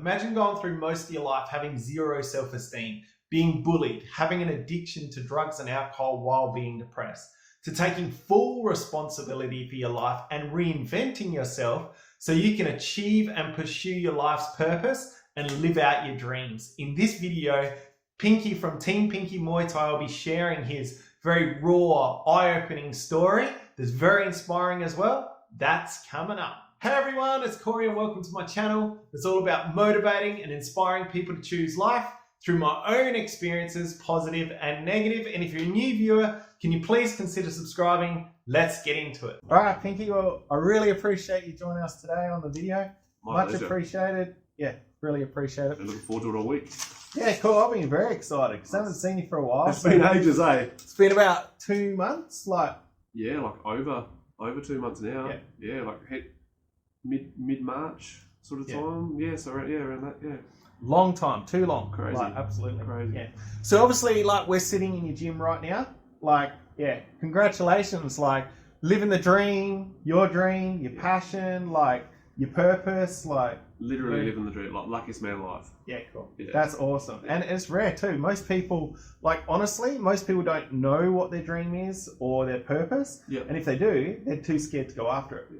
Imagine going through most of your life having zero self-esteem, being bullied, having an addiction to drugs and alcohol while being depressed, to taking full responsibility for your life and reinventing yourself so you can achieve and pursue your life's purpose and live out your dreams. In this video, Pinky from Team Pinky Muay Thai will be sharing his very raw, eye-opening story that's very inspiring as well. That's coming up. Hey everyone, it's Cory and welcome to my channel. It's all about motivating and inspiring people to choose life through my own experiences, positive and negative. And if you're a new viewer, can you please consider subscribing? Let's get into it. All right, Pinky, well, I really appreciate you joining us today on the video. Much appreciated. Yeah, really appreciate it. I'm looking forward to it all week. Yeah, cool. I've been very excited because I haven't seen you for a while. It's been ages, eh? It's been about 2 months, Yeah, like over 2 months now. Yeah, like hit mid-March sort of time. Yeah, so around that, yeah. Long time, too long. Crazy. Absolutely. Crazy. Yeah. So obviously, we're sitting in your gym right now. Congratulations. Living the dream, your passion, your purpose, Literally living the dream, luckiest man alive. Yeah, cool. Yeah. That's awesome. And it's rare too. Most people, honestly, most people don't know what their dream is or their purpose. Yeah. And if they do, they're too scared to go after it.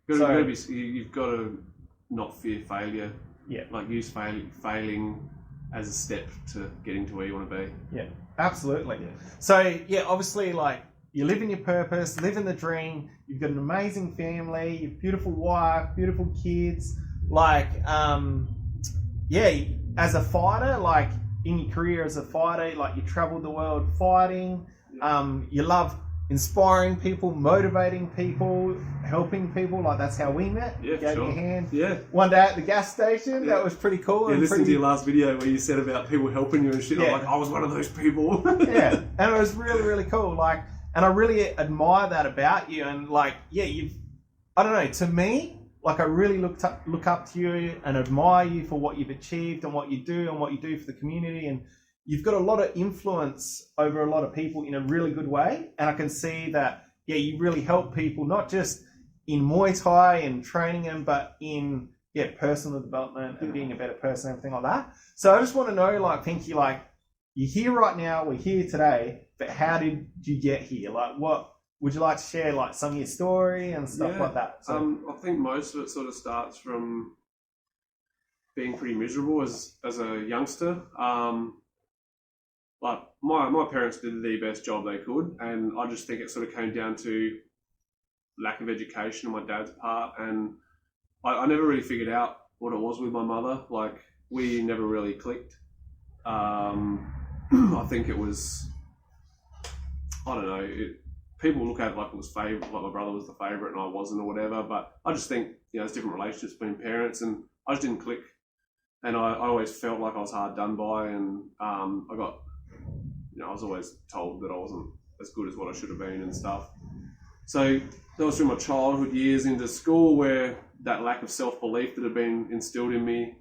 You've got to not fear failure. Yeah. Use failing as a step to getting to where you want to be. Yeah, absolutely. Yeah. So, yeah, obviously, you're living your purpose, living the dream. You've got an amazing family, your beautiful wife, beautiful kids. As a fighter, in your career as a fighter, you traveled the world fighting. You love inspiring people, motivating people, helping people. That's how we met. Yeah, Gave sure. me a hand. Yeah. One day at the gas station. Yeah. That was pretty cool. Yeah, listening to your last video where you said about people helping you and shit. Yeah. I was one of those people. Yeah, and it was really, really cool. And I really admire that about you. And I don't know, to me, I really look up to you and admire you for what you've achieved and what you do for the community. And you've got a lot of influence over a lot of people in a really good way. And I can see that, you really help people, not just in Muay Thai and training them, but in, personal development and being a better person, everything like that. So I just want to know, Pinky, you're here right now, we're here today, but how did you get here? What would you like to share, some of your story and stuff like that? So, I think most of it sort of starts from being pretty miserable as a youngster. My parents did the best job they could, and I just think it sort of came down to lack of education on my dad's part, and I never really figured out what it was with my mother. We never really clicked. I think it was, I don't know, people look at it like it was favourite, like my brother was the favourite and I wasn't or whatever, but I just think, there's different relationships between parents and I just didn't click. And I always felt like I was hard done by, and I was always told that I wasn't as good as what I should have been and stuff. So that was through my childhood years into school where that lack of self-belief that had been instilled in me,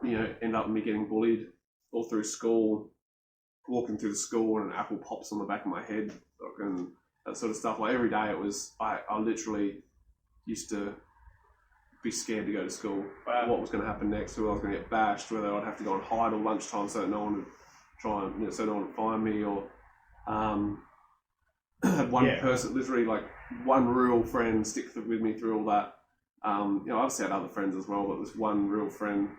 ended up in me getting bullied all through school, walking through the school and an apple pops on the back of my head and that sort of stuff. Every day it was, I literally used to be scared to go to school. Wow. What was going to happen next, whether I was going to get bashed, whether I'd have to go and hide all lunchtime so that no one would try and, so no one would find me, or had one person, literally one real friend stick with me through all that. I've obviously had other friends as well, but there's one real friend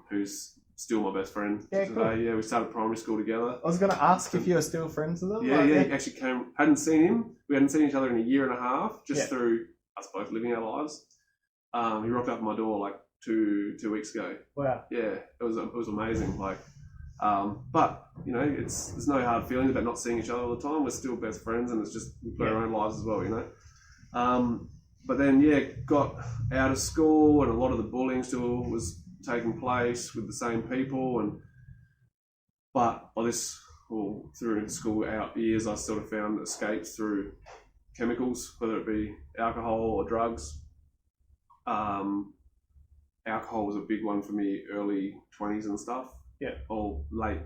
who's still my best friend today. Cool. Yeah, we started primary school together. I was going to ask if you were still friends with him. Yeah, he actually came. Hadn't seen him. We hadn't seen each other in a year and a half, just through us both living our lives. He rocked up at my door two weeks ago. Wow. Yeah, it was amazing. But there's no hard feelings about not seeing each other all the time. We're still best friends, and it's just we play our own lives as well, But then got out of school, and a lot of the bullying still was taking place with the same people, but through school out years, I sort of found escapes through chemicals, whether it be alcohol or drugs. Alcohol was a big one for me, early 20s and stuff. Yeah. Or late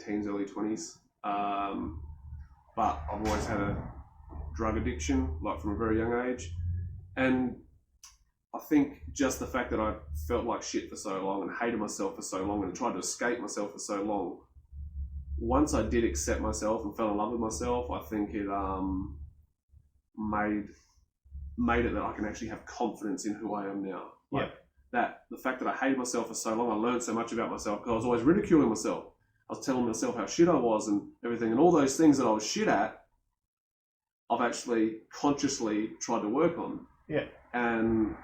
teens, early 20s. But I've always had a drug addiction, from a very young age, and I think just the fact that I felt like shit for so long and hated myself for so long and tried to escape myself for so long, once I did accept myself and fell in love with myself, I think it made it that I can actually have confidence in who I am now. Like that, the fact that I hated myself for so long, I learned so much about myself because I was always ridiculing myself. I was telling myself how shit I was and everything, and all those things that I was shit at, I've actually consciously tried to work on. Yeah. And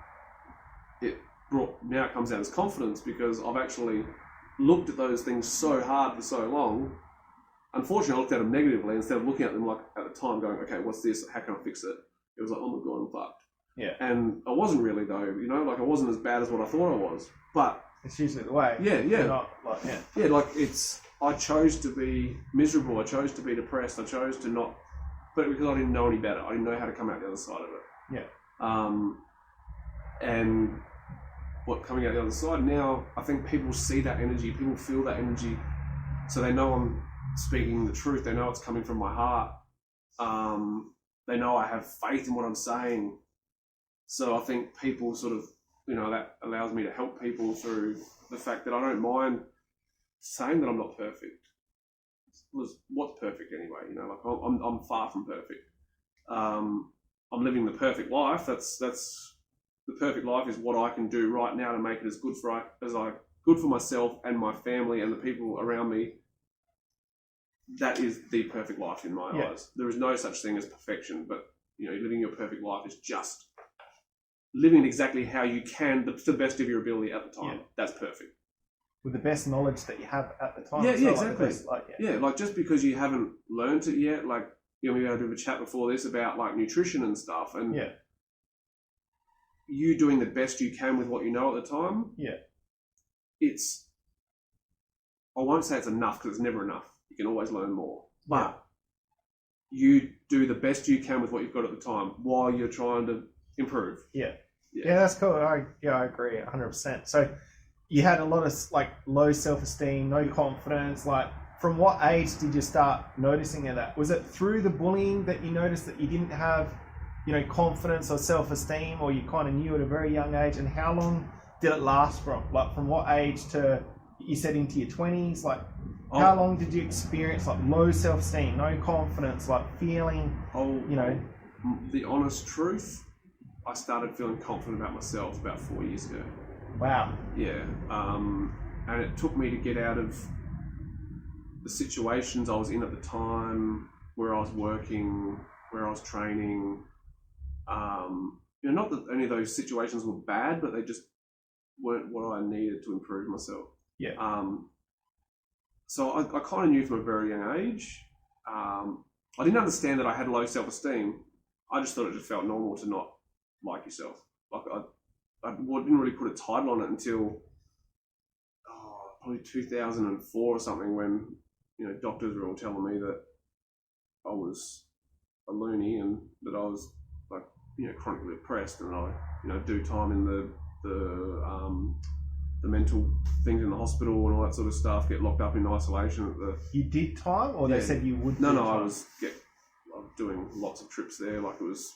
now it comes out as confidence because I've actually looked at those things so hard for so long. Unfortunately, I looked at them negatively instead of looking at them like at the time going, okay, what's this? How can I fix it? It was like, oh my God, I'm fucked. Yeah. And I wasn't really though, you know, like I wasn't as bad as what I thought I was. But it's usually the way. Yeah. Not like, yeah, like I chose to be miserable. I chose to be depressed. I chose to not, but because I didn't know any better. I didn't know how to come out the other side of it. Yeah. And what coming out the other side now, I think people see that energy, people feel that energy, so they know I'm speaking the truth. They know it's coming from my heart. They know I have faith in what I'm saying. So I think people sort of, you know, that allows me to help people through the fact that I don't mind saying that I'm not perfect. What's perfect anyway? You know, like I'm far from perfect. I'm living the perfect life. That's the perfect life is what I can do right now to make it as good for myself and my family and the people around me. That is the perfect life in my eyes. There is no such thing as perfection, but you know, living your perfect life is just living exactly how you can, to the best of your ability at the time. Yeah. That's perfect. With the best knowledge that you have at the time. Yeah, so exactly. Like like just because you haven't learned it yet, like, you know, we had a bit of a chat before this about like nutrition and stuff, and you doing the best you can with what you know at the time. Yeah. I won't say it's enough because it's never enough. You can always learn more. But you do the best you can with what you've got at the time while you're trying to improve. Yeah, that's cool. I agree 100%. So you had a lot of like low self-esteem, no confidence. Like, from what age did you start noticing that? Was it through the bullying that you noticed that you didn't have, you know, confidence or self-esteem, or you kind of knew at a very young age? And how long did it last from? Like, from what age to, you said, into your 20s? Like, how long did you experience like low self-esteem, no confidence, like feeling, you know? The honest truth, I started feeling confident about myself about 4 years ago. Wow. Yeah. And it took me to get out of the situations I was in at the time, where I was working, where I was training. You know, not that any of those situations were bad, but they just weren't what I needed to improve myself. Yeah. So I kind of knew from a very young age. I didn't understand that I had low self-esteem. I just thought it just felt normal to not like yourself. Like I didn't really put a title on it until probably 2004 or something, when, you know, doctors were all telling me that I was a loony and that I was, like, you know, chronically depressed, and I, you know, do time in the mental things in the hospital and all that sort of stuff, get locked up in isolation. You did time, or they said you would? No, I was doing lots of trips there. Like, it was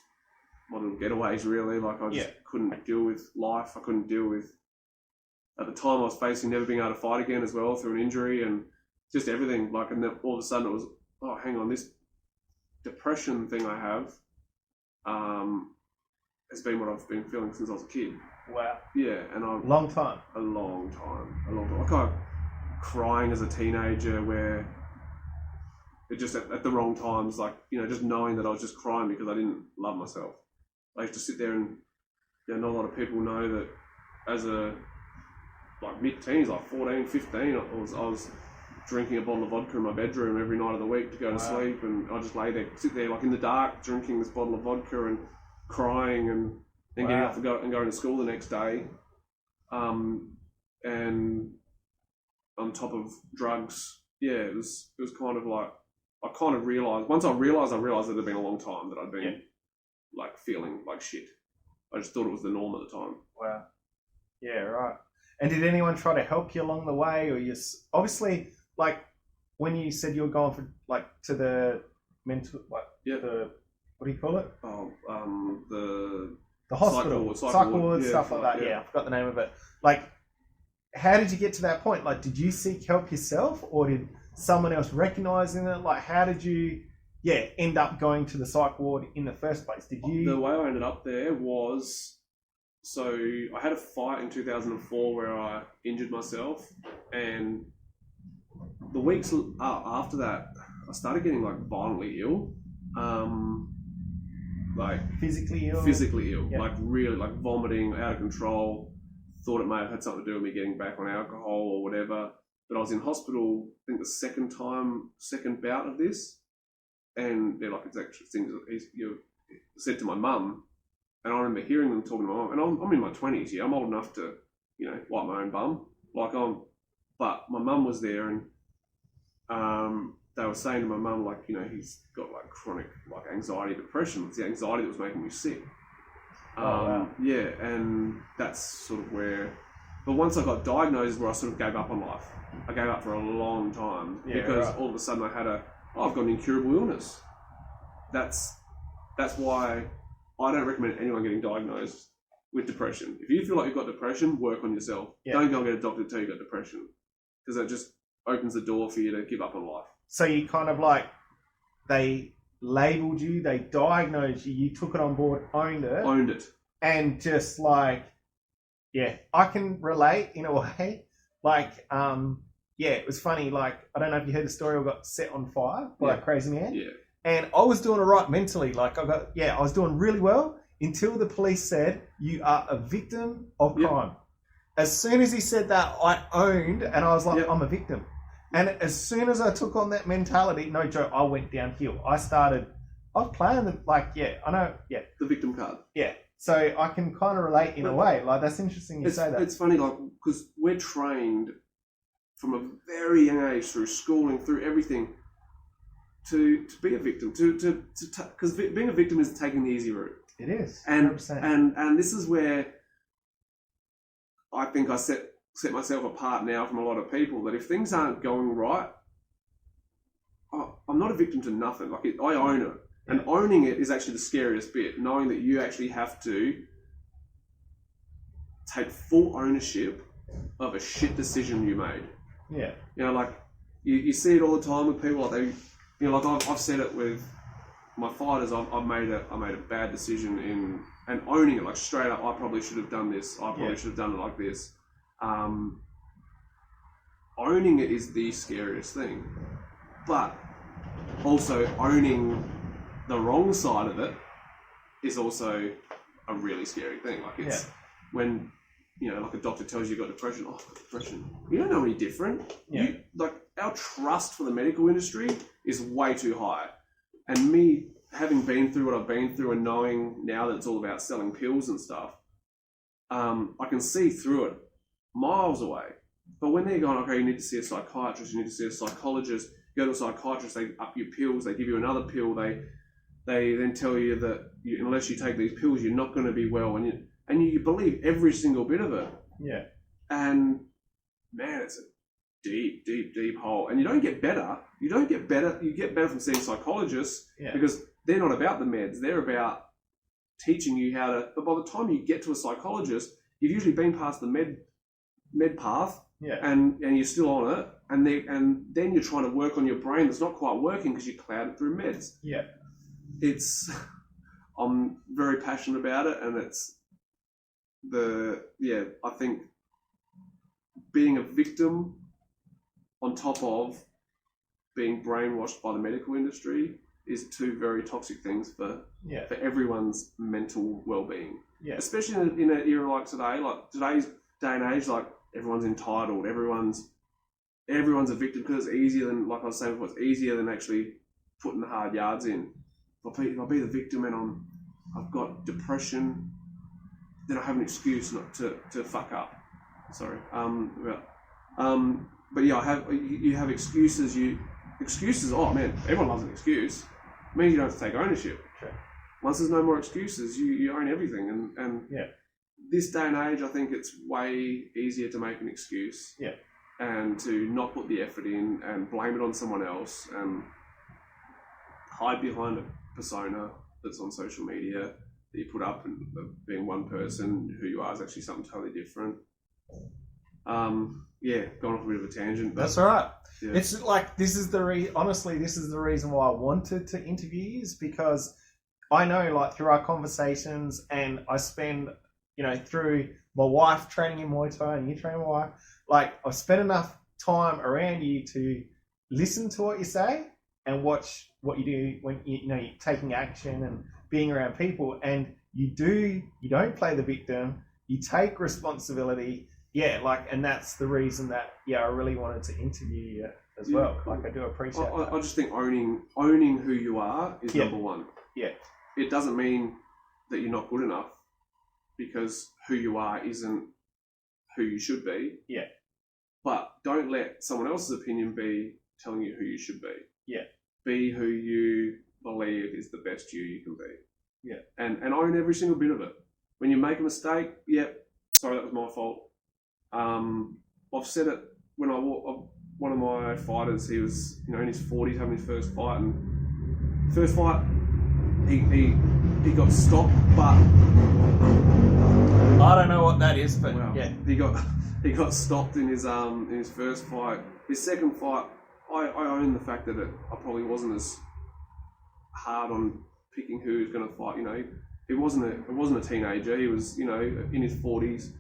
my little getaways, really. Like, I just couldn't deal with life. I couldn't deal with, at the time I was facing never being able to fight again as well through an injury and just everything. Like, and then all of a sudden it was, oh, hang on, this depression thing I have has been what I've been feeling since I was a kid. Wow. Yeah, and a long time. Like, I crying as a teenager, where it just at the wrong times, like, you know, just knowing that I was just crying because I didn't love myself. I used to sit there and, you know, not a lot of people know that as a, like, mid-teens, like 14, 15, I was drinking a bottle of vodka in my bedroom every night of the week to go to sleep, and I just sit there like in the dark drinking this bottle of vodka and crying, and then getting up and going to school the next day, and on top of drugs. Yeah, it was kind of like, I kind of realised that it had been a long time that I'd been like feeling like shit. I just thought it was the norm at the time. Wow. Yeah, right. And did anyone try to help you along the way, or you obviously, like, when you said you were going for, like, to the mental, like, the, what do you call it? The The hospital, psych ward, stuff like that. Yeah, I forgot the name of it. Like, how did you get to that point? Like, did you seek help yourself, or did someone else recognizing it? Like, how did you, end up going to the psych ward in the first place? Did you? The way I ended up there was, so I had a fight in 2004 where I injured myself, and the weeks after that, I started getting like violently ill, like physically ill, like really like vomiting, out of control. Thought it may have had something to do with me getting back on alcohol or whatever. But I was in hospital, I think the second bout of this, and they're like, it's actually things that you said to my mum, and I remember hearing them talking to my mum, and I'm in my 20s, I'm old enough to, wipe my own bum, but my mum was there, and they were saying to my mum, like, he's got like chronic like anxiety, depression. It's the anxiety that was making me sick. Wow. Yeah, and that's sort of where. But once I got diagnosed, where I sort of gave up on life. I gave up for a long time because all of a sudden I had I've got an incurable illness. That's why I don't recommend anyone getting diagnosed with depression. If you feel like you've got depression, work on yourself. Yeah. Don't go and get a doctor to tell you you've got depression, because that just opens the door for you to give up on life. So you kind of like, they labelled you, they diagnosed you, you took it on board, owned it. And just like, I can relate in a way. Like, it was funny. Like, I don't know if you heard the story, I got set on fire by a crazy man. Yeah. And I was doing all right mentally. Like, I was doing really well until the police said, you are a victim of crime. As soon as he said that, I owned, and I was like, I'm a victim. And as soon as I took on that mentality, no joke, I went downhill. I was playing the victim card. Yeah. So I can kind of relate in a way. Like, that's interesting you say that. It's funny, like, because we're trained from a very young age, through schooling, through everything, to be a victim. Because being a victim is taking the easy route. It is. 100%. And this is where I think I set myself apart now from a lot of people, that if things aren't going right, I'm not a victim to nothing. Like, I own it. And owning it is actually the scariest bit, knowing that you actually have to take full ownership of a shit decision you made. Yeah. Like, you see it all the time with people, like I've said it with my fighters. I made a bad decision and owning it, like, straight up, I probably should have done this. I probably should have done it like this. Owning it is the scariest thing, but also owning the wrong side of it is also a really scary thing. Like, it's when, like a doctor tells you you've got depression. Oh, I've got depression. You don't know any different. Yeah. Our trust for the medical industry is way too high. And me, having been through what I've been through and knowing now that it's all about selling pills and stuff, I can see through it miles away. But when they're going, okay, you need to see a psychiatrist, you need to see a psychologist, you go to a psychiatrist, they up your pills, they give you another pill, they then tell you that unless you take these pills, you're not going to be well, and you believe every single bit of it. Yeah. And man, it's a deep, deep, deep hole. And you don't get better. You get better from seeing psychologists because they're not about the meds. They're about teaching you how to. But by the time you get to a psychologist, you've usually been past the med path. Yeah. And you're still on it, and then you're trying to work on your brain that's not quite working because you cloud it through meds. Yeah. I'm very passionate about it, and it's I think being a victim on top of being brainwashed by the medical industry is two very toxic things for everyone's mental well-being. Yeah. Especially in an era like today, like today's day and age, like everyone's entitled, everyone's a victim because it's easier than, like I was saying before, it's easier than actually putting the hard yards in. If I'll be the victim and I've got depression, then I have an excuse not to fuck up. Sorry. But you have excuses. Excuses. Oh man, everyone loves an excuse. It means you don't have to take ownership. Okay. Once there's no more excuses, you own everything. And this day and age, I think it's way easier to make an excuse. Yeah. And to not put the effort in and blame it on someone else and hide behind a persona that's on social media that you put up, and being one person, who you are is actually something totally different. Yeah, gone off a bit of a tangent. But, that's all right. Yeah. It's like, this is the honestly, this is the reason why I wanted to interview you, is because I know, like, through our conversations, and I spend, through my wife training in Muay Thai and you training my wife, like, I've spent enough time around you to listen to what you say and watch what you do when you're taking action and being around people, and you don't play the victim, you take responsibility. Yeah, like, and that's the reason that, I really wanted to interview you as well. Like, I do appreciate that. I just think owning who you are is number one. Yeah. It doesn't mean that you're not good enough, because who you are isn't who you should be. Yeah. But don't let someone else's opinion be telling you who you should be. Yeah. Be who you believe is the best you can be. Yeah. And own every single bit of it. When you make a mistake, sorry, that was my fault. I've said it when one of my fighters, he was, in his 40s, having his first fight, and first fight, he got stopped, but I don't know what that is, but he got stopped in his first fight. His second fight, I own the fact that I probably wasn't as hard on picking who was going to fight. It wasn't a teenager. He was, in his 40s.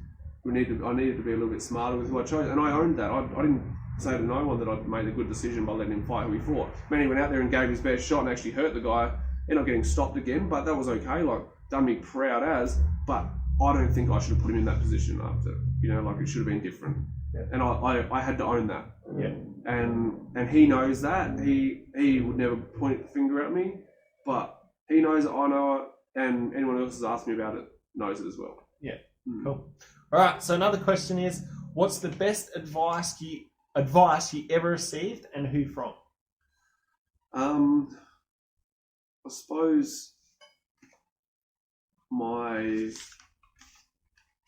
I needed to be a little bit smarter with who I chose, and I owned that. I didn't say to no one that I'd made a good decision by letting him fight who he fought. Man, he went out there and gave his best shot and actually hurt the guy. Ended up getting stopped again, but that was okay. Like, done me proud as. But I don't think I should have put him in that position after. Like, it should have been different. Yeah. And I had to own that. Yeah. And he knows that. He would never point the finger at me, but he knows that I know it, and anyone else has asked me about it knows it as well. Yeah. Cool. All right. So another question is, what's the best advice you ever received, and who from? I suppose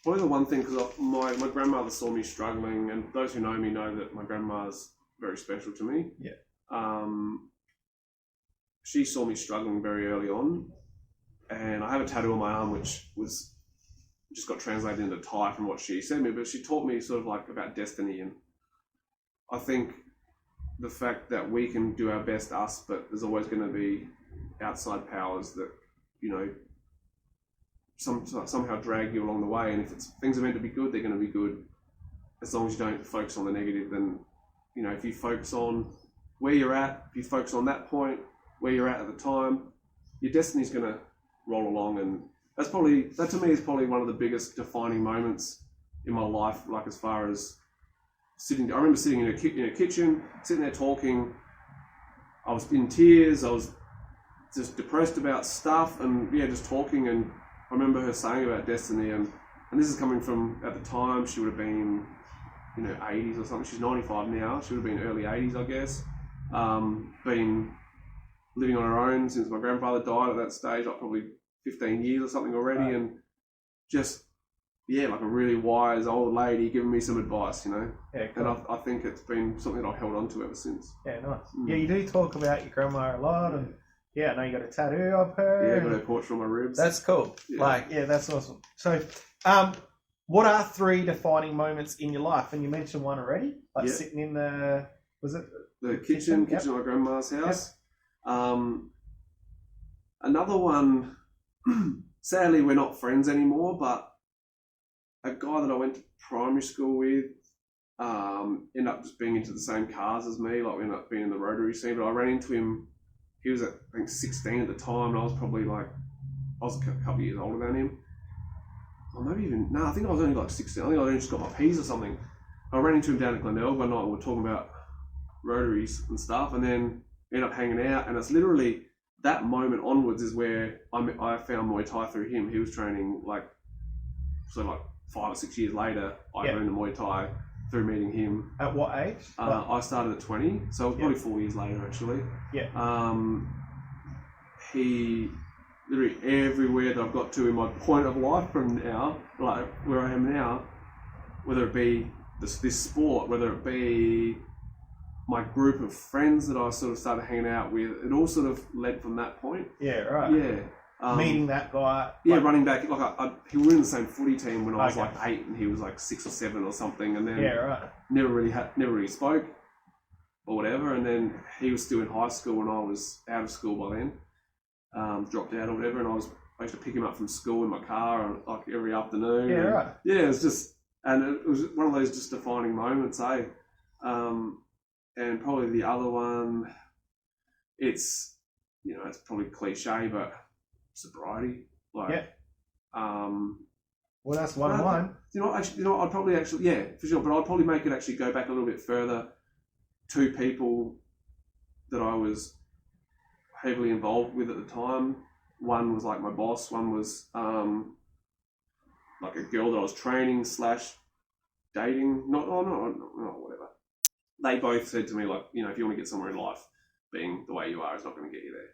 probably the one thing, because my grandmother saw me struggling, and those who know me know that my grandma's very special to me. Yeah. She saw me struggling very early on, and I have a tattoo on my arm which just got translated into Thai from what she said to me, but she taught me sort of like about destiny, and I think the fact that we can do our best us, but there's always going to be outside powers that, somehow drag you along the way, and if things are meant to be good, they're going to be good, as long as you don't focus on the negative. Then, if you focus on where you're at, if you focus on that point where you're at the time, your destiny's going to roll along. And that to me is probably one of the biggest defining moments in my life. Like, as far as I remember sitting in a kitchen, sitting there talking. I was in tears. I was just depressed about stuff, and just talking. And I remember her saying about destiny, and this is coming from, at the time, she would have been, 80s or something. She's 95 now. She would have been early 80s, I guess. Been living on her own since my grandfather died at that stage, like probably 15 years or something already. Right. And just, like a really wise old lady giving me some advice, Yeah, cool. And I think it's been something that I've held on to ever since. Yeah, nice. Yeah, you do talk about your grandma a lot, and I know you got a tattoo of her. Yeah, got her portrait on my ribs. That's cool. Yeah. That's awesome. So, what are 3 defining moments in your life? And you mentioned one already, like sitting in the kitchen at my grandma's house. Yep. Another one, sadly we're not friends anymore, but a guy that I went to primary school with ended up just being into the same cars as me. Like, we ended up being in the Rotary scene, but I ran into him. He was, I think, 16 at the time, and I was probably a couple of years older than him. Or maybe even, I think I was only like 16. I think I only just got my P's or something. I ran into him down at Glenelg one night, and we were talking about Rotaries and stuff, and then ended up hanging out. And it's literally that moment onwards is where I found Muay Thai through him. He was training like 5 or 6 years later. I learned the Muay Thai through meeting him. At what age? I started at 20, so it was probably 4 years later, actually. Yeah. He literally everywhere that I've got to in my point of life from now, like where I am now, whether it be this sport, whether it be my group of friends that I sort of started hanging out with, it all sort of led from that point. Yeah, right. Yeah. Meeting that guy. Yeah, running back. We were in the same footy team when I was Okay. like 8 and he was like 6 or 7 or something, and then Yeah, right. never really spoke or whatever. And then he was still in high school when I was out of school by then, dropped out or whatever. And I used to pick him up from school in my car like every afternoon. Yeah, and, right. Yeah, it was just, and it was one of those just defining moments, eh? And probably the other one, it's probably cliche, but sobriety. Yeah. Um, Well, that's one of mine. I'd probably yeah, for sure. But I'd probably make it actually go back a little bit further. 2 people that I was heavily involved with at the time. One was like my boss. One was like a girl that I was training / dating. Not whatever. They both said to me, like, if you want to get somewhere in life, being the way you are is not going to get you there.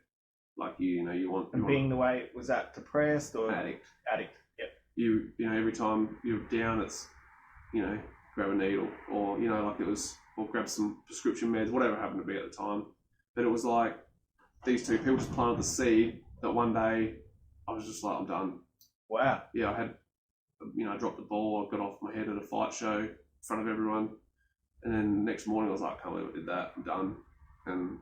Like, you want... And being the way, was that depressed or... Addict. Yep. Every time you're down, it's, grab a needle or, like it was, or grab some prescription meds, whatever happened to be at the time. But it was like, these 2 people just planted the seed that one day I was just like, I'm done. Wow. Yeah, I had, I dropped the ball, I got off my head at a fight show in front of everyone. And then the next morning I was like, I can't believe I did that, I'm done. And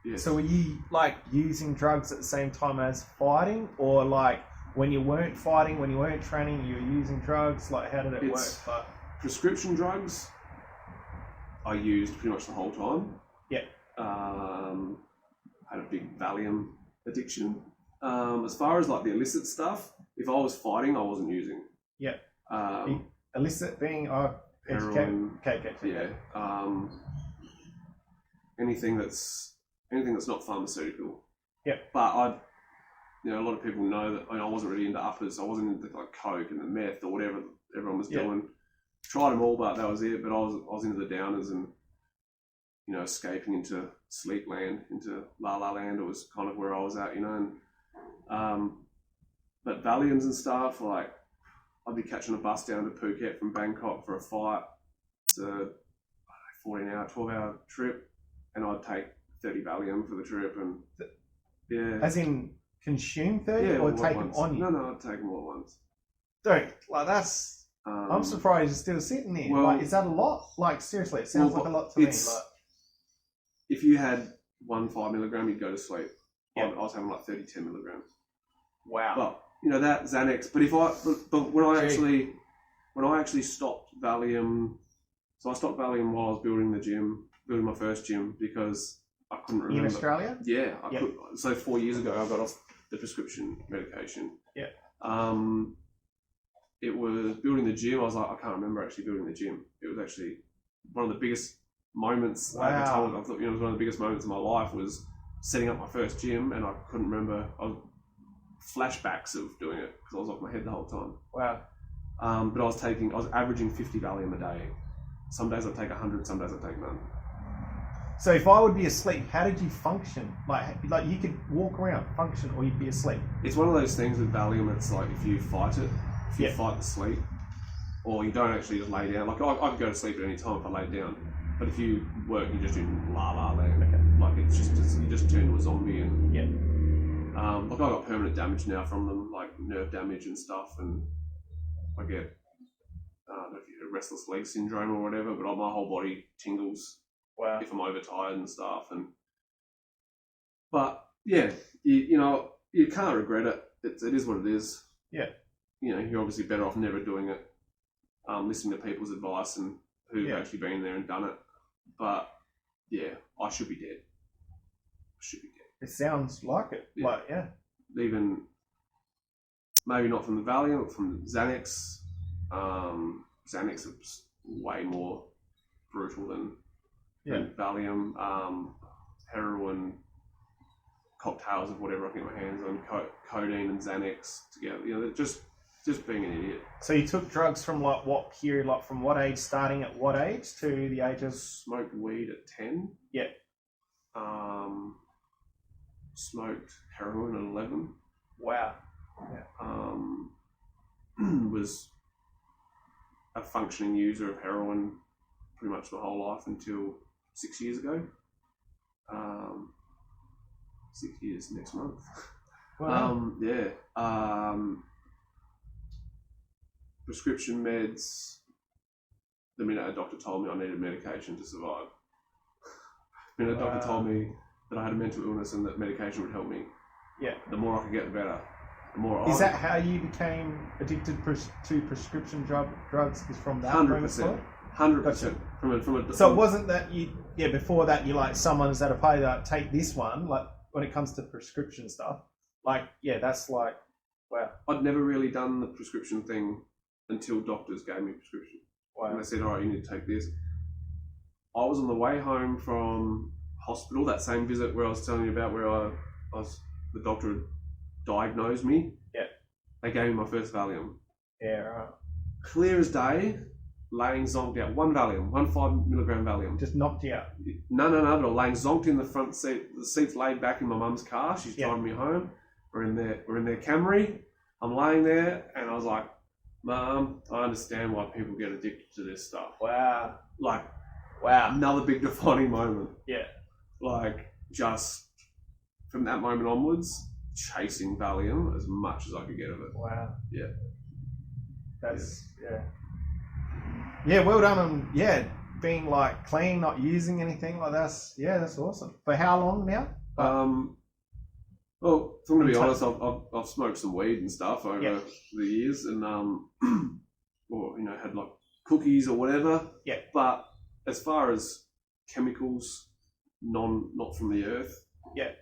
yeah. So were you like using drugs at the same time as fighting, or like when you weren't fighting, when you weren't training, you were using drugs? Like, how did it work? Prescription drugs I used pretty much the whole time. Yeah. Had a big Valium addiction. As far as like the illicit stuff, if I was fighting, I wasn't using. Yeah. Illicit being heroin. Okay. Yeah. Anything that's not pharmaceutical. Yeah. But a lot of people know that I wasn't really into uppers. I wasn't into like coke and the meth or whatever everyone was doing. Tried them all, but that was it. But I was into the downers and escaping into sleep land, into la la land. It was kind of where I was at, And but Valiums and stuff, like I'd be catching a bus down to Phuket from Bangkok for a fight. It's a 14-hour, 12-hour trip, and I'd take 30 Valium for the trip, and yeah. As in consume 30 or take them on you? No, I'd take them all at once. Dude, like that's... I'm surprised you're still sitting there. Well, like, is that a lot? Like, seriously, it sounds like a lot to me. Like, if you had 1 5 milligram, you'd go to sleep. I was having like 30 10 milligrams. Wow. But that Xanax. But when I actually stopped Valium, so I stopped Valium while I was building my first gym, because I couldn't remember. In Australia? Yeah, I could. So 4 years ago, I got off the prescription medication. Yeah. It was building the gym. I was like, I can't remember actually building the gym. It was actually one of the biggest moments at the time. I thought, it was one of the biggest moments of my life was setting up my first gym, and I couldn't remember. I was flashbacks of doing it because I was off my head the whole time. Wow. But I was averaging 50 Valium a day. Some days I'd take 100, some days I'd take none. So if I would be asleep, how did you function? Like you could walk around, function, or you'd be asleep. It's one of those things with Valium. It's like if you fight it, if you fight the sleep, or you don't actually just lay down. Like I could go to sleep at any time if I laid down, but if you work, you just do la la land. Okay. Like it's just you just turn into a zombie. And like I got permanent damage now from them, like nerve damage and stuff, and I get I don't know if you have restless leg syndrome or whatever, but my whole body tingles. Wow. If I'm overtired and stuff, but yeah, you can't regret it. It is what it is. Yeah. You're obviously better off never doing it, listening to people's advice and who've actually been there and done it. But yeah, I should be dead. It sounds like it. Yeah. Like, yeah. Even maybe not from the Valium, but from Xanax. Xanax is way more brutal than Valium. Heroin, cocktails of whatever I can get my hands on, codeine and Xanax together. Just being an idiot. So you took drugs from like what period? Like from what age? Starting at what age to the age of? Smoked weed at 10. Yeah. Smoked heroin at 11. Wow. Yeah. Was a functioning user of heroin pretty much my whole life until 6 years ago. 6 years next month. Wow. Prescription meds. The minute a doctor told me I needed medication to survive. The minute a doctor told me that I had a mental illness and that medication would help me. Yeah. The more I could get, the better. The more. Is that how you became addicted to prescription drugs? Is from that? 100%. 100%. Gotcha. From a. So it wasn't that you, before that you like someone's at a party like take this one, like when it comes to prescription stuff, like, that's like, wow. I'd never really done the prescription thing until doctors gave me a prescription. Wow. And they said, all right, you need to take this. I was on the way home from hospital, that same visit where I was telling you about, where the doctor had diagnosed me. Yeah. They gave me my first Valium. Yeah, right. Clear as day, laying zonked out. One Valium, 5 milligram Valium. Just knocked you out. No, not at all. Laying zonked in the front seat. The seat's laid back in my mum's car. She's driving me home. We're in their Camry. I'm laying there and I was like, Mum, I understand why people get addicted to this stuff. Wow. Like, wow. Another big defining moment. Yeah. Like, just from that moment onwards, chasing Valium as much as I could get of it. Wow. Yeah. That's, yeah, well done on, being like clean, not using anything like that. That's awesome. For how long now? Well, if I'm going to be honest, I've smoked some weed and stuff over the years, and or had like cookies or whatever. Yeah. But as far as chemicals, not from the earth. Yeah.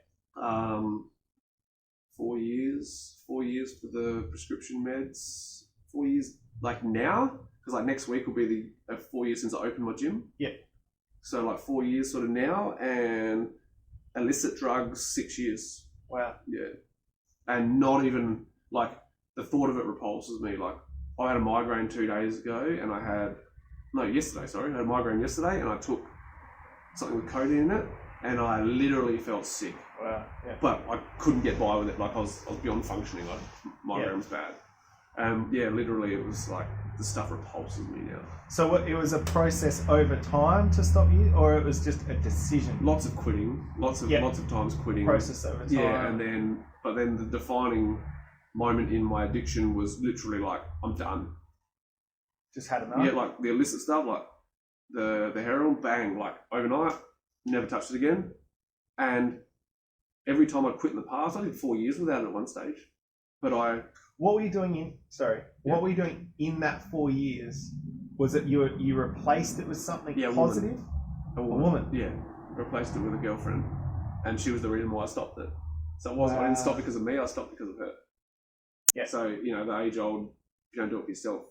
4 years. 4 years for the prescription meds. 4 years, like now, because like next week will be the 4 years since I opened my gym. Yeah. So like 4 years sort of now, and illicit drugs 6 years. Wow. Yeah. And not even, like, the thought of it repulses me. Like, I had a migraine 2 days ago, and yesterday, sorry. I had a migraine yesterday, and I took something with codeine in it, and I literally felt sick. Wow. Yeah. But I couldn't get by with it. Like, I was beyond functioning. Like, migraine was bad. Literally, it was like, the stuff repulses me now. So it was a process over time to stop you, or it was just a decision? Lots of quitting, lots of times quitting. Process over time. Yeah, but then the defining moment in my addiction was literally like, I'm done. Just had enough? Yeah, like the illicit stuff, like the heroin, bang, like overnight, never touched it again. And every time I quit in the past, I did 4 years without it at one stage. But what were you doing what were you doing in that 4 years? Was it you replaced it with something positive? A woman. Yeah. Replaced it with a girlfriend. And she was the reason why I stopped it. So it wasn't, I didn't stop because of me, I stopped because of her. Yeah. So, the age old, if you don't do it for yourself,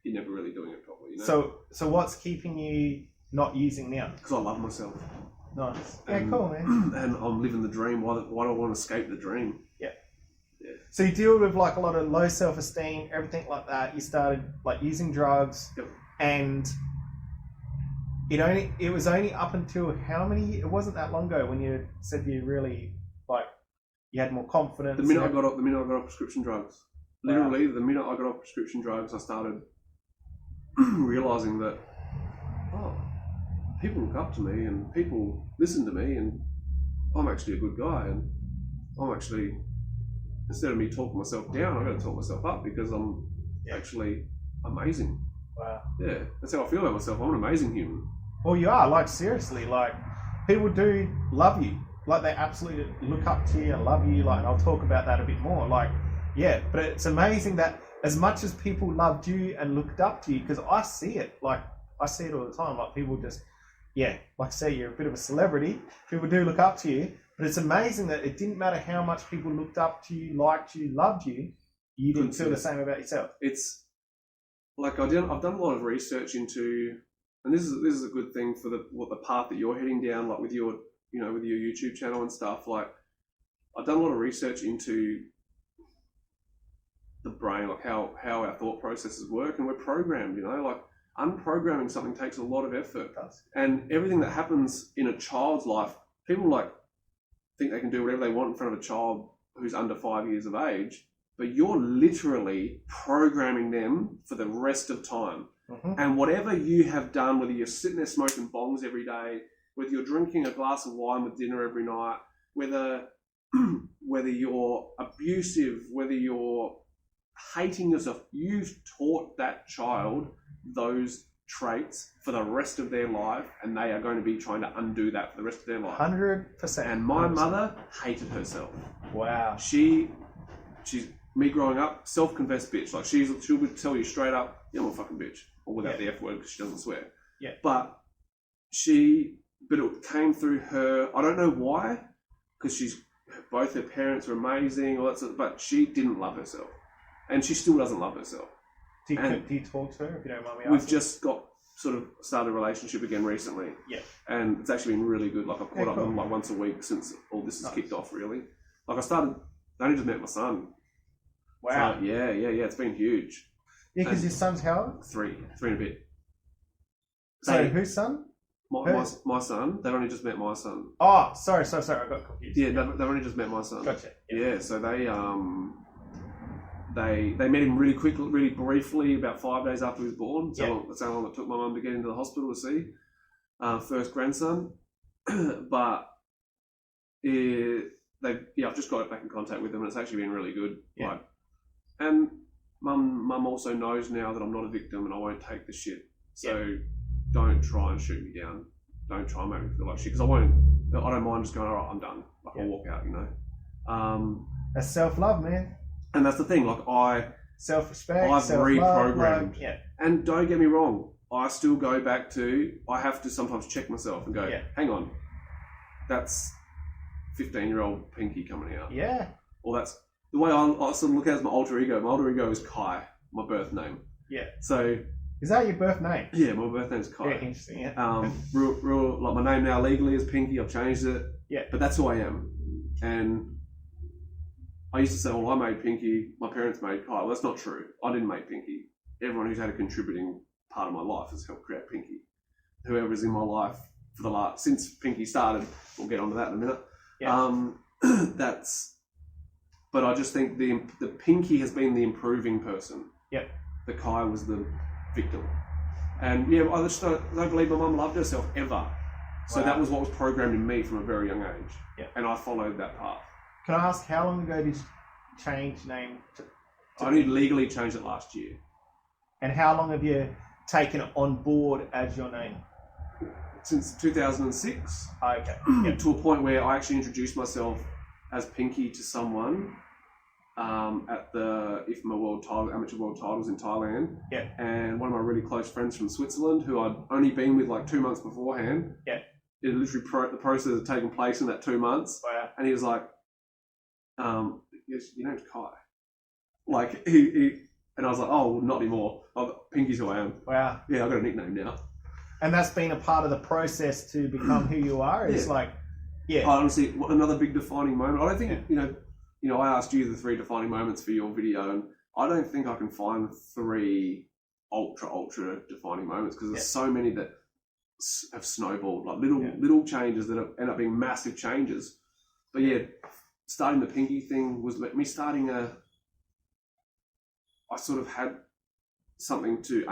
you're never really doing it properly. So what's keeping you not using now? Because I love myself. Nice. Cool, man. And I'm living the dream. Why do I want to escape the dream? Yeah. Yeah. So you deal with like a lot of low self-esteem, everything like that. You started like using drugs, and it was only up until how many? It wasn't that long ago when you said you really like you had more confidence. The minute I got off prescription drugs, literally the minute I got off prescription drugs, I started realizing that people look up to me and people listen to me, and I'm actually a good guy, and I'm actually, instead of me talking myself down, I've got to talk myself up because I'm actually amazing. Wow. Yeah, that's how I feel about myself. I'm an amazing human. Well, you are. Like, seriously, like, people do love you. Like, they absolutely look up to you and love you. Like, and I'll talk about that a bit more. Like, yeah, but it's amazing that as much as people loved you and looked up to you, because I see it. Like, I see it all the time. Like, people just, like say you're a bit of a celebrity. People do look up to you. But it's amazing that it didn't matter how much people looked up to you, liked you, loved you, you didn't feel the same about yourself. It's like I've done a lot of research into, and this is a good thing for the path that you're heading down, like with your with your YouTube channel and stuff. Like I've done a lot of research into the brain, like how our thought processes work, and we're programmed. Like unprogramming something takes a lot of effort, and everything that happens in a child's life, people like think they can do whatever they want in front of a child who's under 5 years of age, but you're literally programming them for the rest of time. Mm-hmm. And whatever you have done, whether you're sitting there smoking bongs every day, whether you're drinking a glass of wine with dinner every night, whether whether you're abusive, whether you're hating yourself, you've taught that child those traits for the rest of their life, and they are going to be trying to undo that for the rest of their life. 100%. And my mother hated herself. Wow. She's me growing up, self-confessed bitch. Like she would tell you straight up, "Yeah, I'm a fucking bitch," or without the F word because she doesn't swear. Yeah. But it came through her. I don't know why, because both her parents were amazing, all that sort of, but she didn't love herself, and she still doesn't love herself. Do you talk to her, if you don't mind me asking? We've just started a relationship again recently. Yeah. And it's actually been really good. Like I've caught up with them like once a week since all this has kicked off, really. Like I only just met my son. Wow. So, yeah. It's been huge. Yeah, because your son's how old? 3 and a bit. Sorry, whose son? My son. They've only just met my son. Oh, sorry. I got confused. Yeah, they've only just met my son. Gotcha. Yeah, so they met him really quickly, really briefly, about 5 days after he was born. That's how long it took my mum to get into the hospital to see first grandson. But I've just got back in contact with them, and it's actually been really good. Yeah. Like, and mum also knows now that I'm not a victim and I won't take the shit. So don't try and shoot me down. Don't try and make me feel like shit, because I won't. I don't mind just going, all right, I'm done. Like I'll walk out, you know. That's self-love, man. And that's the thing. Like self-respect. I've self-love, reprogrammed. Like, yeah. And don't get me wrong, I still go back to. I have to sometimes check myself and go, hang on, that's 15-year-old Pinky coming out. Yeah. Or that's the way I sort of look at it as my alter ego. My alter ego is Kai, my birth name. Yeah. So. Is that your birth name? Yeah, my birth name's Kai. Yeah, interesting. Yeah. Real, like my name now legally is Pinky. I've changed it. Yeah. But that's who I am. And I used to say, well, I made Pinky. My parents made Kai. Well, that's not true. I didn't make Pinky. Everyone who's had a contributing part of my life has helped create Pinky. Whoever's in my life since Pinky started, we'll get onto that in a minute. Yeah. But I just think the Pinky has been the improving person. Yep. The Kai was the victim. And I just don't believe my mum loved herself ever. So that was what was programmed in me from a very young age. Yeah. And I followed that path. Can I ask, how long ago did you change name to I only legally changed it last year. And how long have you taken it on board as your name? Since 2006. Okay. Yep. To a point where I actually introduced myself as Pinky to someone at the IFMA amateur world titles in Thailand. Yeah. And one of my really close friends from Switzerland, who I'd only been with like 2 months beforehand. Yeah. It literally the process had taken place in that 2 months. Wow. And he was like, yes, your name's Kai. Like he and I was like, oh, well, not anymore. Pinky's who I am. Wow. Yeah, I've got a nickname now. And that's been a part of the process to become who you are. It's honestly, another big defining moment. I don't think I asked you the 3 defining moments for your video, and I don't think I can find 3 ultra defining moments, because there's so many that have snowballed, like little changes that have end up being massive changes. But starting the Pinky thing was me starting I sort of had something to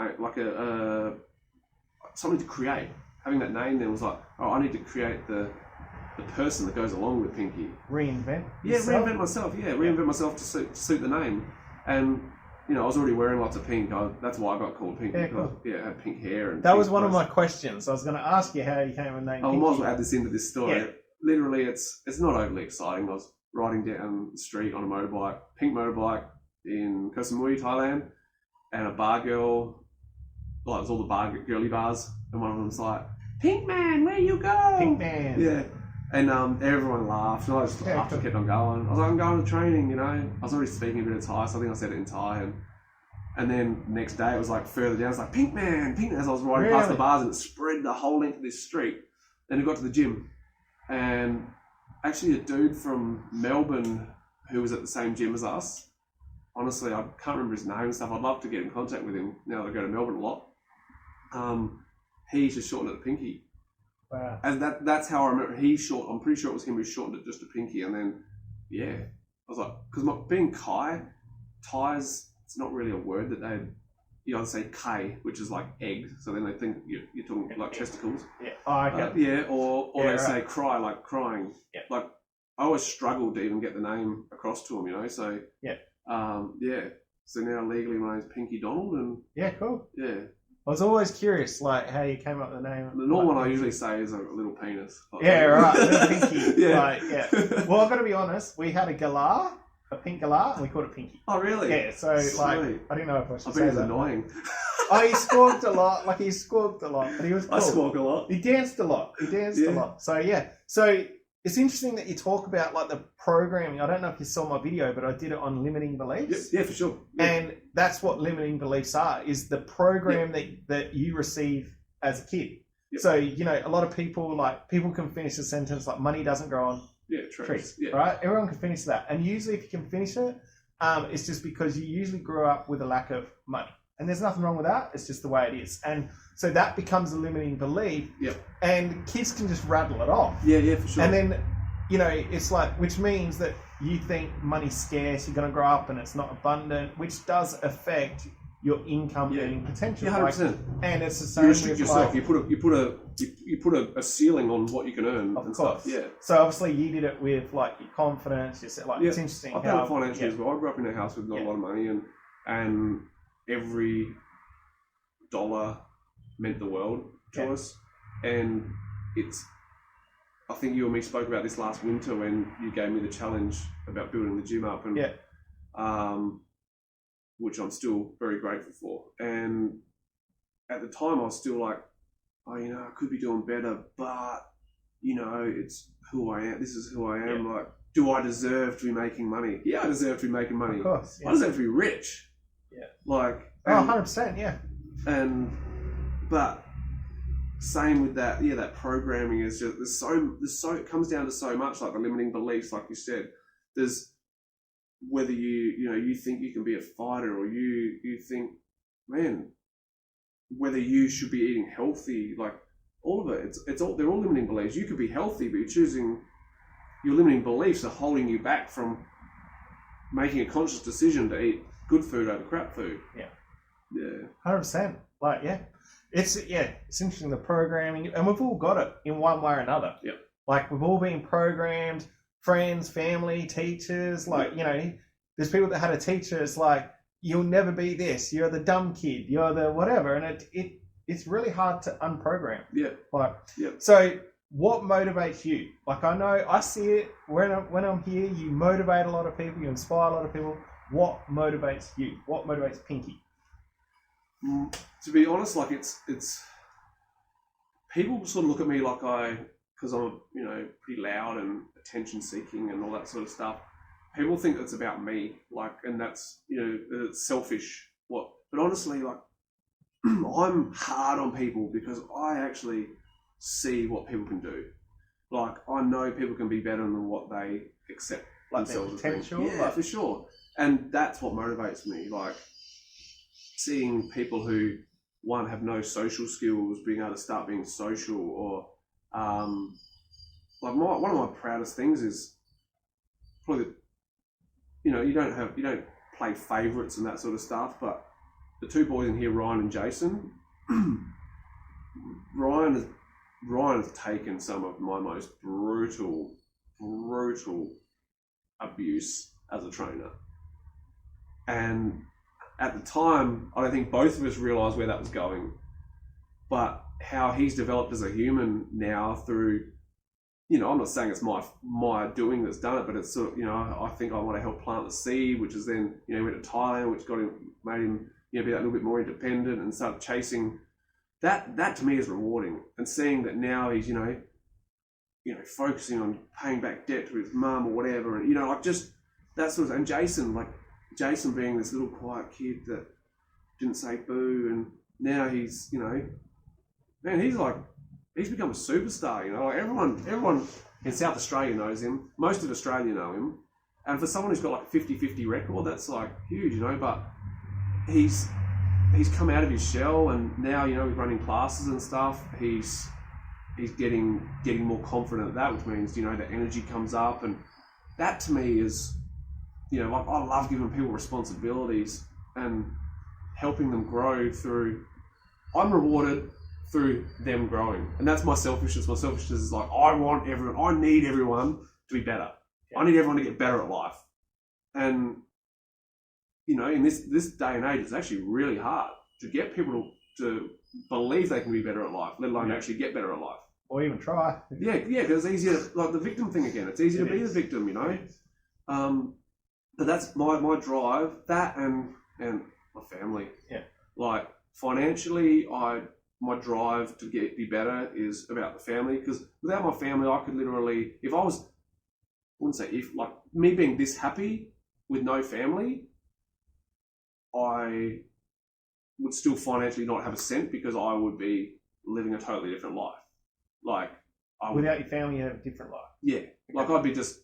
something to create. Having that name then was like, oh, I need to create the person that goes along with Pinky. Reinvent. Reinvent myself. Reinvent myself to suit the name. And I was already wearing lots of pink. That's why I got called Pinky. Yeah, cool. I had pink hair. And that was one of my questions. I was going to ask you how you came with the name. I might as well add this into this story. Yeah. Literally, it's not overly exciting. I was riding down the street on a motorbike, pink motorbike in Koh Samui, Thailand, and a bar girl, like there's all the girly bars, and one of them's like, "Pink man, where you go?" Pink man. Yeah. And everyone laughed, and I just laughed and kept on going. I was like, I'm going to training, I was already speaking a bit of Thai, so I think I said it in Thai. And then next day it was like further down, it's like, Pink man, as I was riding past the bars, and it spread the whole length of this street. Then I got to the gym, and actually a dude from Melbourne who was at the same gym as us, honestly, I can't remember his name and stuff. I'd love to get in contact with him now that I go to Melbourne a lot. He just shortened it to Pinky. Wow. And that's how I remember. I'm pretty sure it was him who shortened it just to Pinky. And then, I was like, because being Kai, Thais, it's not really a word that you either say Kai, which is like egg. So then they think you're talking like testicles. Yeah. Oh, okay. Or they say cry, like crying. Yeah. Like I always struggled to even get the name across to them, you know. So Yeah. So now legally my name's Pinky Donald, and Yeah, cool. yeah. I was always curious, like, how you came up with the name. The normal one I usually say is a little penis. Like, Yeah, right. Little Pinky. Yeah. Like, yeah. Well, I've got to be honest. We had a galah, a pink galah, and we called it Pinky. Oh, really? Yeah. So, like, Sweet. I didn't know if I I should bet say he's that. annoying. Oh, he squawked a lot. Like, he squawked a lot, but he was cool. I squawk a lot. He danced a lot. A lot. So, yeah. So, it's interesting that you talk about, like, the programming. I don't know if you saw my video, but I did it on limiting beliefs. Yeah, for sure. Yeah. And that's what limiting beliefs are, is the program that you receive as a kid. Yep. So, you know, a lot of people, like, people can finish a sentence like, money doesn't grow on trees, Yeah. right? Everyone can finish that. And usually if you can finish it, it's just because you usually grew up with a lack of money. And there's nothing wrong with that. It's just the way it is. And so that becomes a limiting belief. Yep. And kids can just rattle it off. Yeah, for sure. And then, you know, it's like, which means that you think money's scarce, you're going to grow up and it's not abundant, which does affect your income earning potential. Yeah, 100%. Like, and it's the same you restrict with, yourself. like, You put a ceiling on what you can earn. Of and course. Stuff. Yeah. So obviously you did it with, like, your confidence. You said, like, it's interesting. I've done it financially as well. I grew up in a house with not a lot of money, and every dollar meant the world to us. And I think you and me spoke about this last winter when you gave me the challenge about building the gym up, and which I'm still very grateful for. And at the time I was still like, oh, you know, I could be doing better, but, you know, it's who I am. This is who I am. Like, do I deserve to be making money? Yeah, I deserve to be making money. Of course. Yeah. I deserve to be rich. Yeah. Like, 100%, yeah. But same with that, that programming is just, it comes down to so much, like the limiting beliefs, like you said. There's whether you think you can be a fighter, or you think, man, whether you should be eating healthy, like all of it, they're all limiting beliefs. You could be healthy, but your limiting beliefs are holding you back from making a conscious decision to eat good food over crap food. Yeah. Yeah. 100%. Like, yeah. It's interesting, the programming, and we've all got it in one way or another. Yeah. Like, we've all been programmed, friends, family, teachers, like, you know, there's people that had a teacher, it's like, you'll never be this, you're the dumb kid, you're the whatever, and it's really hard to unprogram. Yeah. Like, yeah. So what motivates you? Like, I know, I see it when I'm here, you motivate a lot of people, you inspire a lot of people. What motivates you? What motivates Pinky? To be honest, like it's people sort of look at me like because I'm, you know, pretty loud and attention seeking and all that sort of stuff. People think it's about me, like, and that's, you know, it's selfish. But honestly, like, I'm hard on people because I actually see what people can do. Like, I know people can be better than what they accept like themselves as potential. being. Yeah, for sure. And that's what motivates me. Like, seeing people who, one, have no social skills, being able to start being social, or like one of my proudest things is probably, you know, you don't play favourites and that sort of stuff, but the two boys in here, Ryan and Jason, Ryan has taken some of my most brutal abuse as a trainer. And at the time, I don't think both of us realised where that was going. But how he's developed as a human now through, you know, I'm not saying it's my doing that's done it, but it's sort of, you know, I think I want to help plant the seed, which is then, you know, went to Thailand, which made him, you know, be that little bit more independent and start chasing. That to me is rewarding. And seeing that now he's, you know, focusing on paying back debt to his mum or whatever, and, you know, like, just that sort of, and Jason being this little quiet kid that didn't say boo, and now he's, you know, man, he's become a superstar, you know, like everyone in South Australia knows him, most of Australia know him, and for someone who's got like a 50-50 record, that's like huge, you know, but he's come out of his shell, and now, you know, he's running classes and stuff, he's getting more confident at that, which means, you know, the energy comes up, and that to me is, you know, like, I love giving people responsibilities and helping them grow through. I'm rewarded through them growing, and that's my selfishness. My selfishness is like, I need everyone to be better. I need everyone to get better at life. And, you know, in this day and age, it's actually really hard to get people to believe they can be better at life, let alone actually get better at life. Or even try. Yeah, because it's easier, like the victim thing again. It's easier to be the victim, you know. But that's my drive. That and my family. Yeah. Like financially, my drive to be better is about the family. Because without my family, I could literally, like me being this happy with no family, I would still financially not have a cent because I would be living a totally different life. Like without your family, you have a different life. Yeah, like I'd be just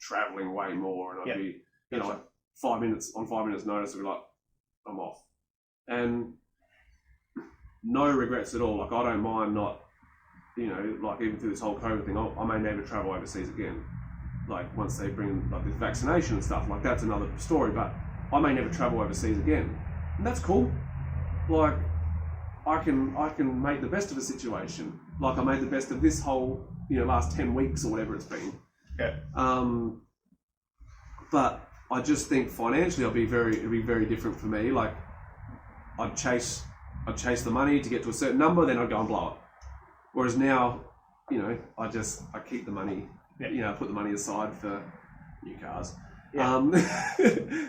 traveling way more, and I'd be, you know, 5 minutes notice, I'd be like, I'm off, and no regrets at all. Like I don't mind not, you know, like even through this whole COVID thing, I may never travel overseas again. Like once they bring like this vaccination and stuff, like that's another story. But I may never travel overseas again, and that's cool. Like I can make the best of a situation. Like I made the best of this whole, you know, last 10 weeks or whatever it's been. Yeah. But I just think financially it'd be very different for me. Like I'd chase the money to get to a certain number, then I'd go and blow it. Whereas now, you know, I keep the money, you know, I put the money aside for new cars. Yeah.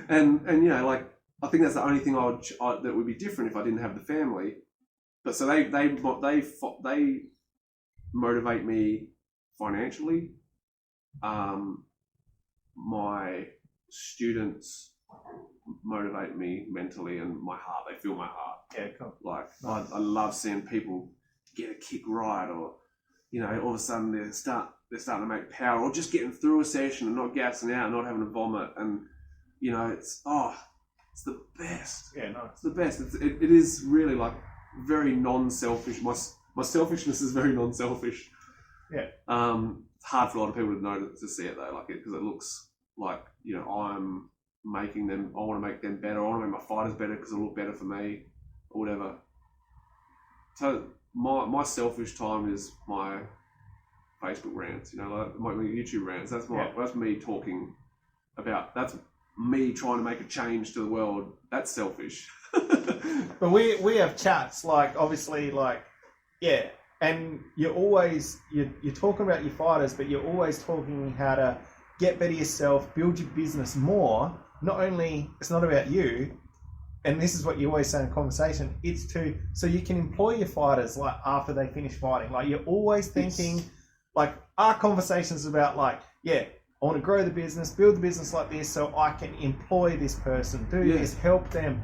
And you know, like I think that's the only thing that would be different if I didn't have the family. But so they motivate me financially. My students motivate me mentally, and my heart. They feel my heart. Yeah, cool. Like I love seeing people get a kick right, or you know, all of a sudden they're starting to make power, or just getting through a session and not gassing out, not having a vomit, and you know, it's the best. Yeah, no, it's the best. It is really like very non-selfish. My selfishness is very non-selfish. Yeah. It's hard for a lot of people to know to see it though, like it, because it looks like, you know, I'm making them. I want to make them better. I want to make my fighters better because it'll look better for me, or whatever. So my selfish time is my Facebook rants. You know, like my YouTube rants. That's me talking about. That's me trying to make a change to the world. That's selfish. But we have chats, like obviously, like and you're talking about your fighters, but you're always talking how to get better yourself, build your business more. Not only it's not about you, and this is what you always say in conversation. It's so you can employ your fighters like after they finish fighting. Like you're always thinking, like our conversations about like I want to grow the business, build the business like this, so I can employ this person, do this, help them.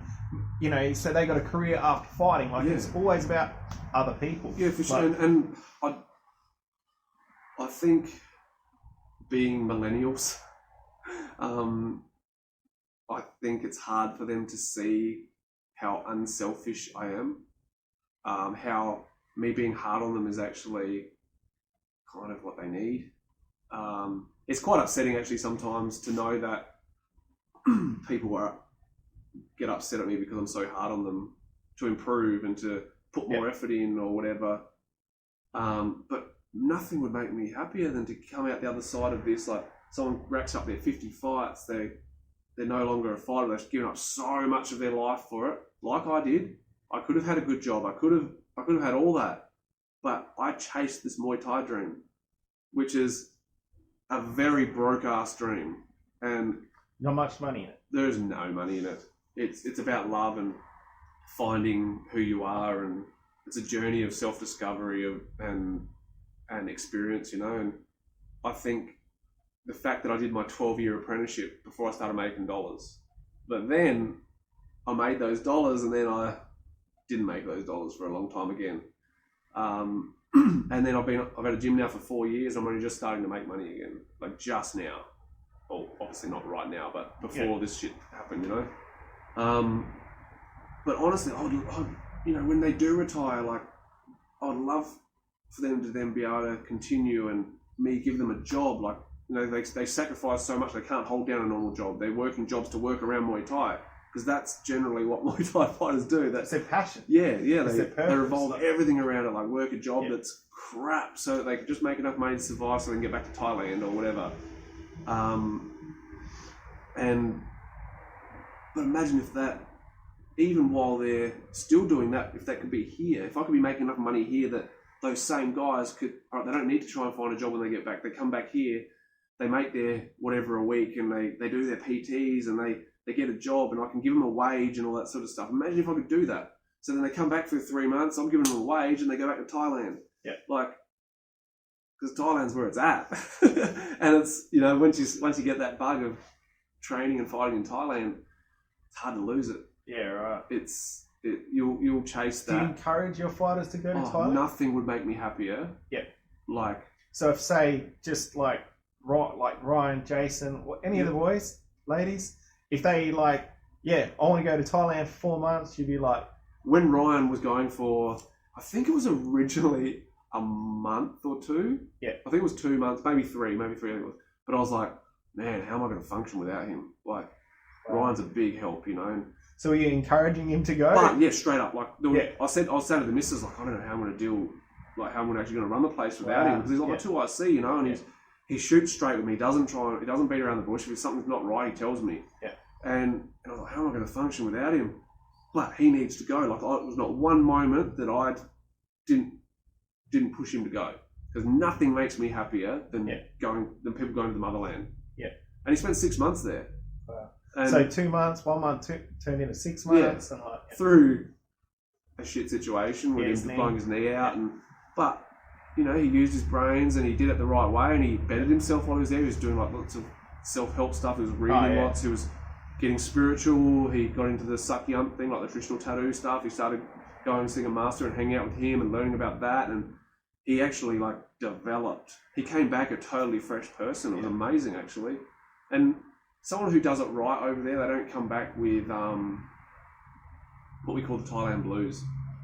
You know, so they got a career after fighting. Like it's always about other people. Yeah, for sure. And I think being millennials, I think it's hard for them to see how unselfish I am. How me being hard on them is actually kind of what they need. It's quite upsetting actually sometimes to know that people get upset at me because I'm so hard on them to improve and to put more effort in or whatever. But nothing would make me happier than to come out the other side of this. Like someone racks up their 50 fights, they're no longer a fighter. They've given up so much of their life for it, like I did. I could have had a good job. I could have had all that, but I chased this Muay Thai dream, which is a very broke ass dream, and not much money in it. There's no money in it. It's about love and finding who you are, and it's a journey of self-discovery and experience, you know. And I think the fact that I did my 12-year apprenticeship before I started making dollars, but then I made those dollars and then I didn't make those dollars for a long time again. And then I've had a gym now for 4 years. I'm only just starting to make money again, like just now. Well, obviously not right now, but before this shit happened, you know. But honestly, I'd, you know, when they do retire, like I'd love for them to then be able to continue and me give them a job. Like, you know, they sacrifice so much they can't hold down a normal job. They're working jobs to work around Muay Thai because that's generally what Muay Thai fighters do. That's their passion. Yeah. They revolve everything around it, like work a job that's crap so that they can just make enough money to survive so they can get back to Thailand or whatever. But imagine if that, even while they're still doing that, if that could be here, if I could be making enough money here that those same guys could, they don't need to try and find a job when they get back. They come back here, they make their whatever a week, and they do their PTs, and they get a job, and I can give them a wage and all that sort of stuff. Imagine if I could do that. So then they come back for 3 months, I'm giving them a wage, and they go back to Thailand. Yeah. Like, because Thailand's where it's at. And it's, you know, once you get that bug of training and fighting in Thailand, it's hard to lose it. Yeah, right. You'll chase that. Do you encourage your fighters to go to Thailand? Nothing would make me happier. Yeah. Like, so if, say, just like Ryan, Jason, or any of the boys, ladies, if they like, I want to go to Thailand for 4 months, you'd be like... When Ryan was going for, I think it was originally a month or two. Yeah. I think it was 2 months, maybe three, I think it was. But I was like, man, how am I going to function without him? Like, Ryan's a big help, you know. And so were you encouraging him to go? But, yeah, straight up. Like, I said to the missus, like, I don't know how I'm going to deal, like, how I'm actually going to run the place without him. Because he's like my 2IC, you know, and he shoots straight with me. He doesn't beat around the bush. If something's not right, he tells me. Yeah. And I was like, how am I going to function without him? But he needs to go. Like, it was not one moment that I didn't push him to go. Because nothing makes me happier than people going to the motherland. Yeah. And he spent 6 months there. Wow. And so 2 months, 1 month turned into 6 months. Yeah. And through a shit situation with him blowing his knee out. But, you know, he used his brains and he did it the right way, and he bettered himself while he was there. He was doing like lots of self-help stuff. He was reading lots. He was getting spiritual. He got into the Sakyant thing, like the traditional tattoo stuff. He started going to seeing a master and hanging out with him and learning about that. And he actually like developed. He came back a totally fresh person. It was amazing, actually. And someone who does it right over there, they don't come back with what we call the Thailand blues.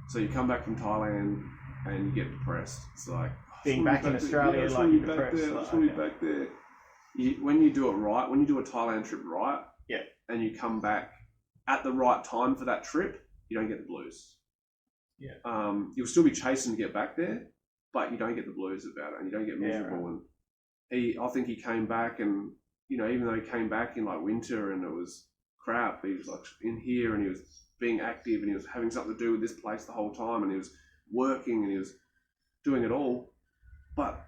So you come back from Thailand and you get depressed. It's like being back in Australia, like you're depressed. I just want to be back there. When you do it right, when you do a Thailand trip right, and you come back at the right time for that trip, you don't get the blues. Yeah. You'll still be chasing to get back there, but you don't get the blues about it, and you don't get miserable. Yeah, right. And I think he came back, and you know, even though he came back in like winter and it was crap, he was like in here and he was being active and he was having something to do with this place the whole time, and he was working and he was doing it all. But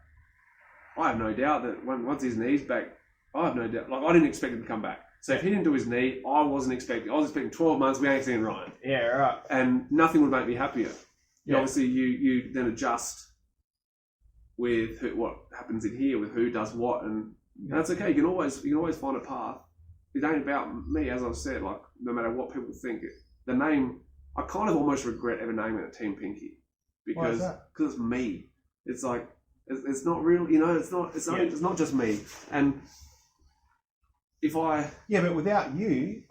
I have no doubt that once his knee's back, I have no doubt. Like, I didn't expect him to come back. So if he didn't do his knee, I wasn't expecting. I was expecting 12 months. We ain't seen Ryan. Yeah, right. And nothing would make me happier. Yeah. Obviously, you then adjust with what happens in here, with who does what, and that's okay. You can always find a path. It ain't about me, as I've said. Like, no matter what people think, the name, I kind of almost regret ever naming it Team Pinky, because it's me. It's like it's not real. You know, it's not just me. And if but without you,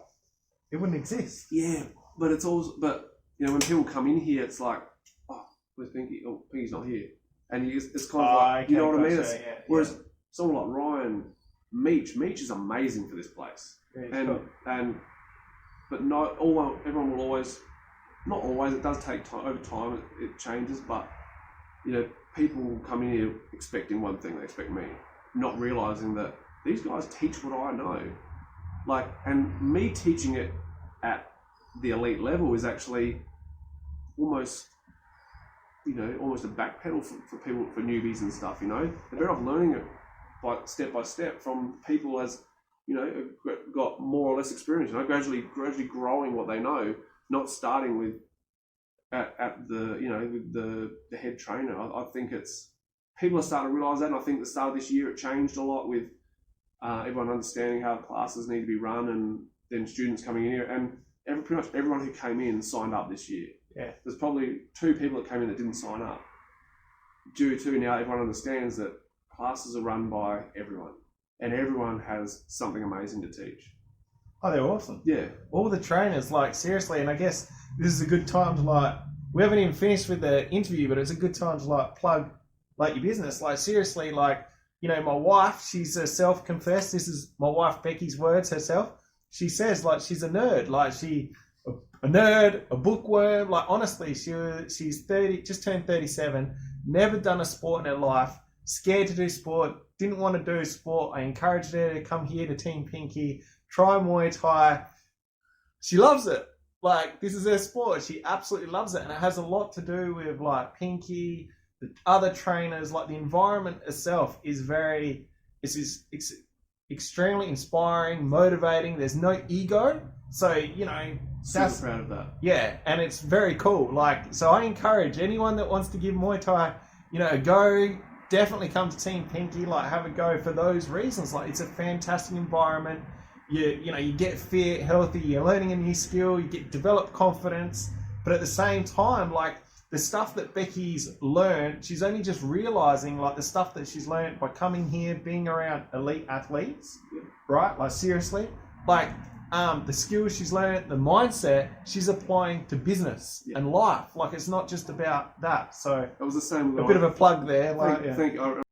it wouldn't exist. Yeah, but it's also, you know, when people come in here, it's like, oh, where's Pinky? Oh, Pinky's not here, and it's kind of like, you know what I mean? Whereas someone like Ryan, Meech is amazing for this place, but not everyone will always, not always. It does take time. Over time, it changes, but you know, people come in here expecting one thing. They expect me, not realizing that these guys teach what I know. Like, and me teaching it at the elite level is actually almost a backpedal for people, for newbies and stuff, you know. They're better off learning it by step from people as, you know, got more or less experience, you know, gradually growing what they know, not starting with at the, you know, with the head trainer. I think people are starting to realise that, and I think at the start of this year it changed a lot with everyone understanding how classes need to be run, and then students coming in here, and pretty much everyone who came in signed up this year. Yeah. There's probably 2 people that came in that didn't sign up. Due to now everyone understands that classes are run by everyone, and everyone has something amazing to teach. Oh, they're awesome. Yeah. All the trainers, like, seriously, and I guess this is a good time to, like, we haven't even finished with the interview, but it's a good time to, like, plug, like, your business. Like, seriously, like, you know, my wife, she's a self-confessed, this is my wife Becky's words herself. She says, like, she's a nerd. Like, a nerd, a bookworm. Like, honestly, she's 30, just turned 37, never done a sport in her life, scared to do sport, didn't want to do sport, I encouraged her to come here to Team Pinky, try Muay Thai. She loves it. Like, this is her sport. She absolutely loves it. And it has a lot to do with, like, Pinky, the other trainers. Like, the environment itself is it's extremely inspiring, motivating. There's no ego. So, you know, Super proud of that. Yeah, and it's very cool. Like, so I encourage anyone that wants to give Muay Thai, you know, a go. Definitely come to Team Pinky. Like, have a go for those reasons. Like, it's a fantastic environment. You know, you get fit, healthy. You're learning a new skill. You develop confidence. But at the same time, like, the stuff that Becky's learned, she's only just realizing, like, the stuff that she's learned by coming here, being around elite athletes, right? Like, seriously, like. The skills she's learned, the mindset she's applying to business and life. Like, it's not just about that. So it was the same. A bit of a plug there. Like, I think